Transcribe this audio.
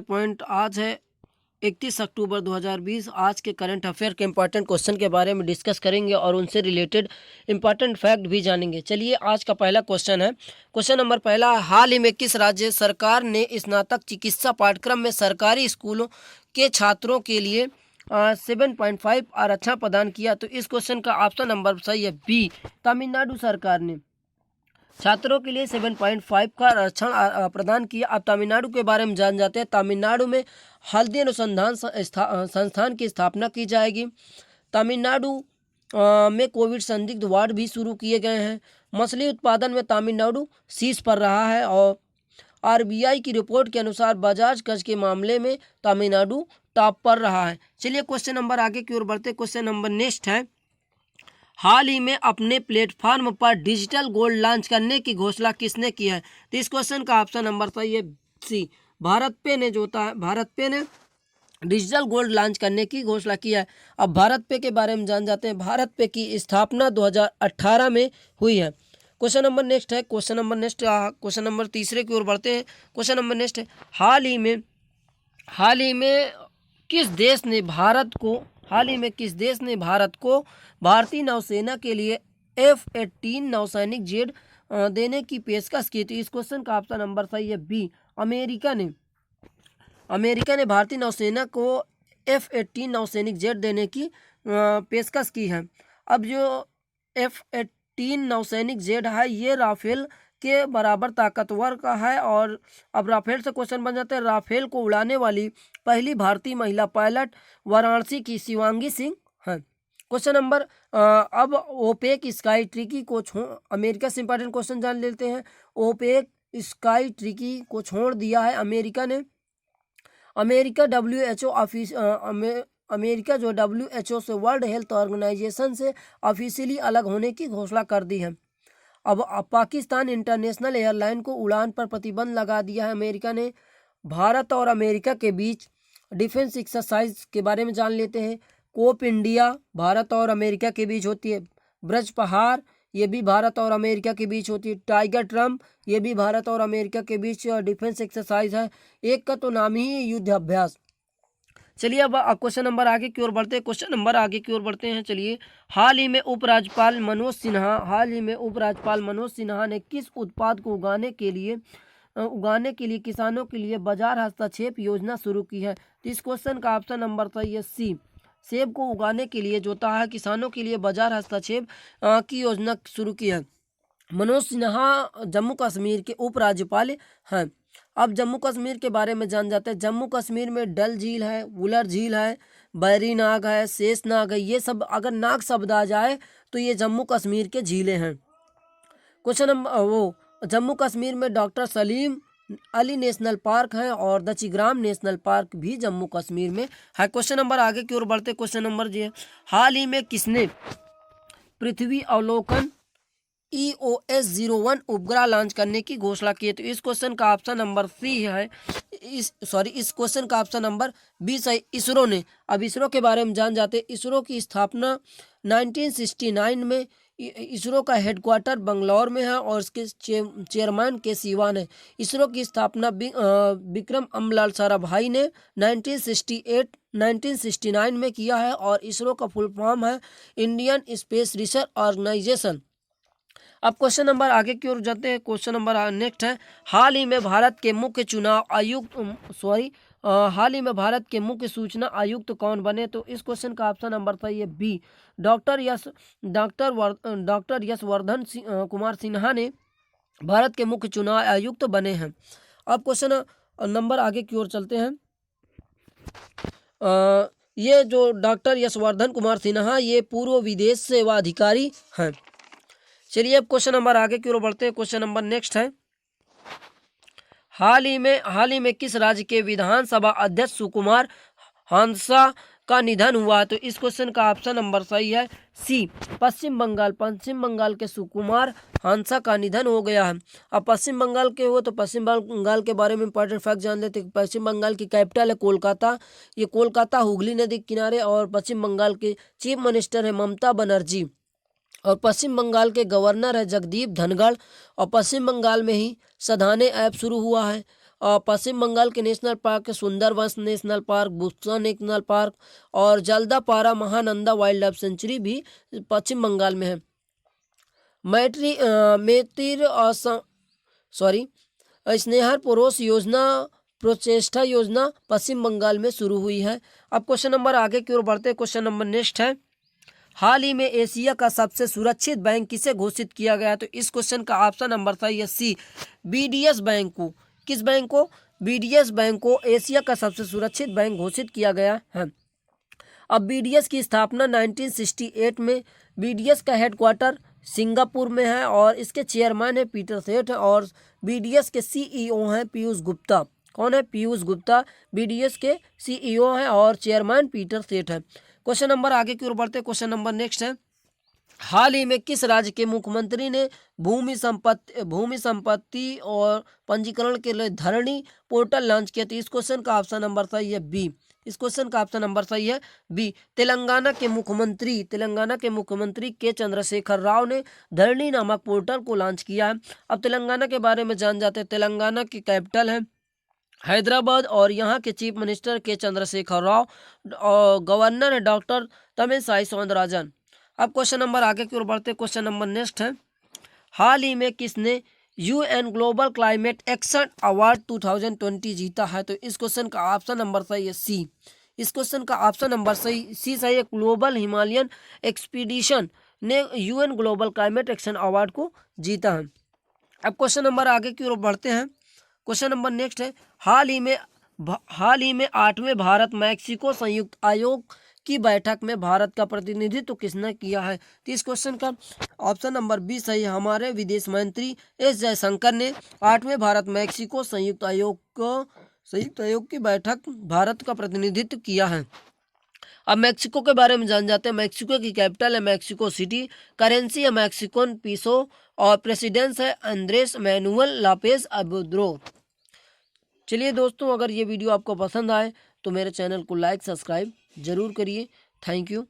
Point आज है 31 अक्टूबर 2020। आज के करंट अफेयर के इंपॉर्टेंट क्वेश्चन के बारे में डिस्कस करेंगे और उनसे रिलेटेड इंपॉर्टेंट फैक्ट भी जानेंगे। चलिए आज का पहला क्वेश्चन है। क्वेश्चन नंबर पहला, हाल ही में किस राज्य सरकार ने स्नातक चिकित्सा पाठ्यक्रम में सरकारी स्कूलों के छात्रों के लिए 7.5 आरक्षण प्रदान किया? तो इस क्वेश्चन का ऑप्शन नंबर सही है बी, तमिलनाडु सरकार ने छात्रों के लिए 7.5 का आरक्षण प्रदान किया। अब तमिलनाडु के बारे में जान जाते हैं। तमिलनाडु में हल्दी अनुसंधान संस्थान की स्थापना की जाएगी। तमिलनाडु में कोविड संदिग्ध वार्ड भी शुरू किए गए हैं। मछली उत्पादन में तमिलनाडु शीर्ष पर रहा है और आरबीआई की रिपोर्ट के अनुसार बजाज कर्ज के मामले में तमिलनाडु टॉप पर रहा है। चलिए क्वेश्चन नंबर आगे की ओर बढ़ते। क्वेश्चन नंबर नेक्स्ट है, हाल ही में अपने प्लेटफॉर्म पर डिजिटल गोल्ड लॉन्च करने की घोषणा किसने की है? तो इस क्वेश्चन का ऑप्शन नंबर सही है सी, भारत पे ने जो होता है, भारत पे ने डिजिटल गोल्ड लॉन्च करने की घोषणा की है। अब भारत पे के बारे में जान जाते हैं। भारत पे की स्थापना 2018 में हुई है। क्वेश्चन नंबर नेक्स्ट है। क्वेश्चन नंबर तीसरे की ओर बढ़ते हैं। क्वेश्चन नंबर नेक्स्ट है, हाल ही में किस देश ने भारत को भारतीय नौसेना के लिए F-18 नौसैनिक जेट देने की पेशकश की? तो इस क्वेश्चन का ऑप्शन नंबर सही है बी, अमेरिका ने भारतीय नौसेना को F-18 नौसैनिक जेट देने की पेशकश की है। अब जो F-18 नौसैनिक जेट है ये राफेल के बराबर ताकतवर का है। और अब राफेल से क्वेश्चन बन जाता है, राफेल को उड़ाने वाली पहली भारतीय महिला पायलट वाराणसी की शिवांगी सिंह है। क्वेश्चन नंबर अब ओपेक स्काई ट्रिकी को अमेरिका से इंपॉर्टेंट क्वेश्चन जान लेते हैं। ओपेक स्काई ट्रिकी को छोड़ दिया है अमेरिका ने। अमेरिका जो WHO से, वर्ल्ड हेल्थ ऑर्गेनाइजेशन से ऑफिशियली अलग होने की घोषणा कर दी है। अब पाकिस्तान इंटरनेशनल एयरलाइन को उड़ान पर प्रतिबंध लगा दिया है अमेरिका ने। भारत और अमेरिका के बीच डिफेंस एक्सरसाइज के बारे में जान लेते हैं। कोप इंडिया भारत और अमेरिका के बीच होती है। ब्रज पहाड़ ये भी भारत और अमेरिका के बीच होती है। टाइगर ट्रम्प ये भी भारत और अमेरिका के बीच डिफेंस एक्सरसाइज है। एक का तो नाम ही युद्ध अभ्यास। चलिए अब क्वेश्चन नंबर आगे की ओर बढ़ते हैं। चलिए, हाल ही में उपराज्यपाल मनोज सिन्हा ने किस उत्पाद को उगाने के लिए किसानों के लिए बाजार हस्तक्षेप योजना शुरू की है? तो इस क्वेश्चन का ऑप्शन नंबर सही है सी, सेब को उगाने के लिए जो होता है किसानों के लिए बाजार हस्तक्षेप की योजना शुरू की है। मनोज सिन्हा जम्मू कश्मीर के उपराज्यपाल हैं। अब जम्मू कश्मीर के बारे में जान जाते हैं। जम्मू कश्मीर में डल झील है, वुलर झील है, बैरी नाग है, शेष नाग है। ये सब अगर नाग शब्द आ जाए तो ये जम्मू कश्मीर के झीलें हैं। क्वेश्चन नंबर जम्मू कश्मीर में doctor Salim Ali national park है और दचिग्राम नेशनल पार्क भी जम्मू कश्मीर में है। क्वेश्चन नंबर आगे की ओर बढ़ते। क्वेश्चन नंबर जी है, हाल ही में किसने पृथ्वी अवलोकन EOS-01 उपग्रह लॉन्च करने की घोषणा की है? तो इस क्वेश्चन का ऑप्शन नंबर सी है, इस क्वेश्चन का ऑप्शन नंबर बी सही, इसरो ने। अब इसरो के बारे में जान जाते। इसरो की स्थापना 1969 में, इसरो का हेडक्वार्टर बंगलौर में है और इसके चेयरमैन के सिवान है। इसरो की स्थापना विक्रम अम्लाल साराभाई ने 1969 में किया है और इसरो का फुल फॉर्म है इंडियन स्पेस रिसर्च ऑर्गेनाइजेशन। अब क्वेश्चन नंबर आगे की ओर जाते हैं। क्वेश्चन नंबर नेक्स्ट है, हाल ही में भारत के मुख्य सूचना आयुक्त कौन बने? तो इस क्वेश्चन का ऑप्शन नंबर सही है बी, डॉक्टर यशवर्धन कुमार सिन्हा ने भारत के मुख्य चुनाव आयुक्त बने हैं। अब क्वेश्चन नंबर आगे की ओर चलते हैं। ये जो डॉक्टर यशवर्धन कुमार सिन्हा ये पूर्व विदेश सेवा अधिकारी हैं। चलिए अब क्वेश्चन नंबर आगे की ओर बढ़ते हैं। क्वेश्चन नंबर नेक्स्ट है, हाल ही में किस राज्य के विधानसभा अध्यक्ष सुकुमार हांसा का निधन हुआ? तो इस क्वेश्चन का ऑप्शन नंबर सही है सी, पश्चिम बंगाल के सुकुमार हांसा का निधन हो गया है। अब पश्चिम बंगाल के हो तो पश्चिम बंगाल के बारे में इंपॉर्टेंट फैक्ट जान लेते हैं। पश्चिम बंगाल की कैपिटल है कोलकाता। ये कोलकाता हुगली नदी के किनारे और पश्चिम बंगाल के चीफ मिनिस्टर है ममता बनर्जी और पश्चिम बंगाल के गवर्नर है जगदीप धनखड़ और पश्चिम बंगाल में ही सधाने ऐप शुरू हुआ है। पश्चिम बंगाल के national park Sundarbans national park, Buxa national park और Jaldapara Mahananda wildlife sanctuary भी पश्चिम बंगाल में है। मेतिर स्नेहर पुरुष योजना प्रोचेष्टा योजना पश्चिम बंगाल में शुरू हुई है। अब क्वेश्चन नंबर आगे की ओर बढ़ते हैं। क्वेश्चन नंबर नेक्स्ट है, हाल ही में एशिया का सबसे सुरक्षित बैंक किसे घोषित किया गया? तो इस क्वेश्चन का ऑप्शन नंबर सही है सी, बीडीएस बैंक को। किस बैंक को? बीडीएस बैंक को एशिया का सबसे सुरक्षित बैंक घोषित किया गया है। अब बीडीएस की स्थापना 1968 में, बीडीएस का हेडक्वार्टर सिंगापुर में है और इसके चेयरमैन है पीटर सेठ और बीडीएस के सीईओ हैं पीयूष गुप्ता। कौन है? पीयूष गुप्ता बीडीएस के सीईओ हैं और चेयरमैन पीटर सेठ है। क्वेश्चन नंबर आगे की ओर बढ़ते हैं। क्वेश्चन नंबर नेक्स्ट है, हाल ही में किस राज्य के मुख्यमंत्री ने भूमि संपत्ति और पंजीकरण के लिए धरणी पोर्टल लॉन्च किया? तो इस क्वेश्चन का ऑप्शन नंबर सही है बी। इस क्वेश्चन का ऑप्शन नंबर सही है बी। तेलंगाना के मुख्यमंत्री के चंद्रशेखर राव ने धरणी नामक पोर्टल को लॉन्च किया है। अब तेलंगाना के बारे में जान जाते हैं। तेलंगाना की कैपिटल है हैदराबाद और यहाँ के चीफ मिनिस्टर के चंद्रशेखर राव और गवर्नर है डॉक्टर तमिलसाई सौंदरराजन। अब क्वेश्चन नंबर आगे की ओर बढ़ते हैं। क्वेश्चन नंबर नेक्स्ट है, हाल ही में किसने UN global climate action award 2020 जीता है? तो इस क्वेश्चन का ऑप्शन नंबर सही है सी। इस क्वेश्चन का ऑप्शन नंबर सही है। ग्लोबल हिमालयन एक्सपीडिशन ने UN global climate action award को जीता है। अब क्वेश्चन नंबर आगे की ओर बढ़ते हैं। क्वेश्चन नंबर नेक्स्ट है, हाल ही में 8वें भारत मैक्सिको संयुक्त आयोग की बैठक में भारत का प्रतिनिधित्व किसने किया है? तो इस क्वेश्चन का ऑप्शन नंबर बी सही है। हमारे विदेश मंत्री एस जयशंकर ने 8वें भारत मैक्सिको संयुक्त आयोग की बैठक भारत का प्रतिनिधित्व किया है। अब मैक्सिको के बारे में जान जाते हैं। मैक्सिको की कैपिटल है मैक्सिको सिटी, करेंसी है मैक्सिकन पीसो और प्रेसिडेंट है अंद्रेस मैनुअल लापेज ओब्रादोर। चलिए दोस्तों, अगर ये वीडियो आपको पसंद आए तो मेरे चैनल को लाइक सब्सक्राइब जरूर करिए। Thank you.